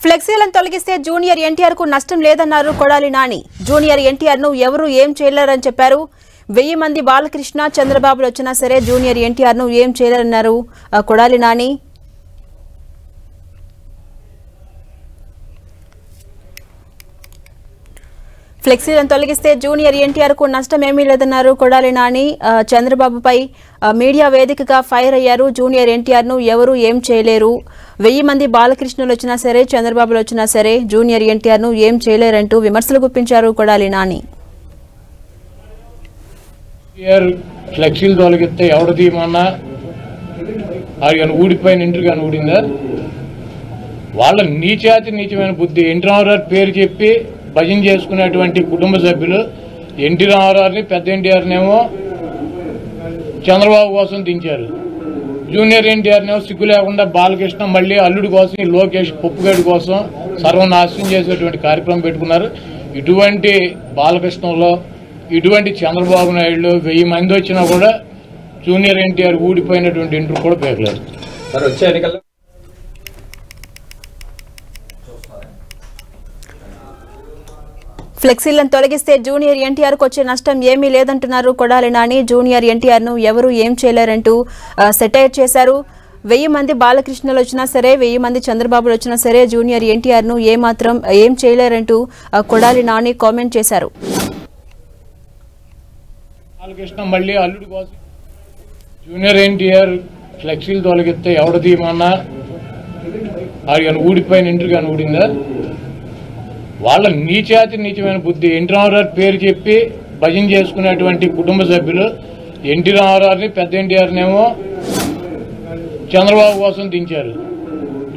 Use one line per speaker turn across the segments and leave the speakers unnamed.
ఫ్లెక్సీలను తొలగిస్తే జూనియర్ ఎన్టీఆర్ కు నష్టం లేదన్నారు కొడాలి నాని. జూనియర్ ఎన్టీఆర్ ను ఎవరు ఏం చేయలేరని చెప్పారు. 1000 మంది బాలకృష్ణ చంద్రబాబులు వచ్చినా సరే జూనియర్ ఎన్టీఆర్ ను ఏం చేయలేరన్నారు కొడాలి నాని. ఫ్లెక్సీలను తొలగిస్తే జూనియర్ ఎన్టీఆర్ కు నష్టం ఏమీ లేదన్నారు కొడాలి నాని. చంద్రబాబుపై మీడియా వేదికగా ఫైర్ అయ్యారు. జూనియర్ ఎన్టీఆర్ ను ఎవరు ఏం చేయలేరు. 1000 మంది బాలకృష్ణులు వచ్చినా సరే చంద్రబాబులు వచ్చినా సరే జూనియర్ ఎన్టీఆర్ ను ఏం చేయలేరంటూ విమర్శలు గుప్పించారు కొడాలి నాని.
ఫ్లెక్సీలు తొలగిస్తే ఎవరు తీయమన్నా ఆయన ఊడిపోయిన ఇంటికి అని ఊడిందా? వాళ్ళ నీచమైన బుద్ధి. ఎన్టీ రామారావు పేరు చెప్పి భజన చేసుకునేటువంటి కుటుంబ సభ్యులు ఎన్టీ రామారావుని పెద్ద ఎన్టీఆర్నేమో చంద్రబాబు కోసం దించారు. జూనియర్ ఎన్టీఆర్నేమో సిగ్గు లేకుండా బాలకృష్ణ మళ్ళీ అల్లుడి కోసం ఈ లోకేష్ పప్పుగడ్డి కోసం సర్వనాశనం చేసేటువంటి కార్యక్రమం పెట్టుకున్నారు. ఇటువంటి బాలకృష్ణలో ఇటువంటి చంద్రబాబు నాయుడు 1000 మంది వచ్చినా కూడా జూనియర్ ఎన్టీఆర్ ఊడిపోయినటువంటి ఇంటర్ కూడా పేర్లేదు.
ఫ్లెక్సీలను తొలగిస్తే జూనియర్ ఎన్టీఆర్ కు వచ్చే నష్టం ఏమీ లేదంటున్నారు కొడాలి నాని. జూనియర్ ఎన్టీఆర్ ను ఎవరు ఏం చేయలేరంటూ సెటైర్ చేశారు. 1000 మంది బాలకృష్ణలు వచ్చినా సరే 1000 మంది చంద్రబాబులు వచ్చినా సరే జూనియర్ ఎన్టీఆర్ ను ఏమాత్రం ఏం చేయలేరంటూ కొడాలి నాని కామెంట్ చేశారు.
బాలకృష్ణ మళ్ళీ అల్లుడి కోసం జూనియర్ ఎన్టీఆర్ ఫ్లెక్సీలు తొలగిస్తే ఎవరు తీయమన్నా ఆయన ఊడిపోయిన ఇంటికి అని ఊడిందా? వాళ్ళ నీచమైన బుద్ధి. ఎన్టీ రామారావు పేరు చెప్పి భజన చేసుకునేటువంటి కుటుంబ సభ్యులు ఎన్టీ రామారావుని పెద్ద ఎన్టీఆర్నేమో చంద్రబాబు కోసం దించారు.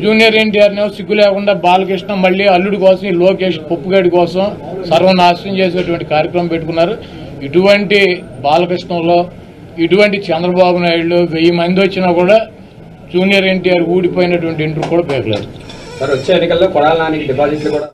జూనియర్ ఎన్టీఆర్నేమో సిగ్గు లేకుండా బాలకృష్ణ మళ్ళీ అల్లుడి కోసం ఈ లోకేష్ పప్పుగడ్డి కోసం సర్వనాశనం చేసేటువంటి కార్యక్రమం పెట్టుకున్నారు. ఇటువంటి బాలకృష్ణలో ఇటువంటి చంద్రబాబు నాయుడు 1000 మంది వచ్చినా కూడా జూనియర్ ఎన్టీఆర్ ఊడిపోయినటువంటి ఇంటర్ కూడా పేర్లేదు.
వచ్చే ఎన్నికల్లో కొడాలి నానికి డిపాజిట్లు కూడా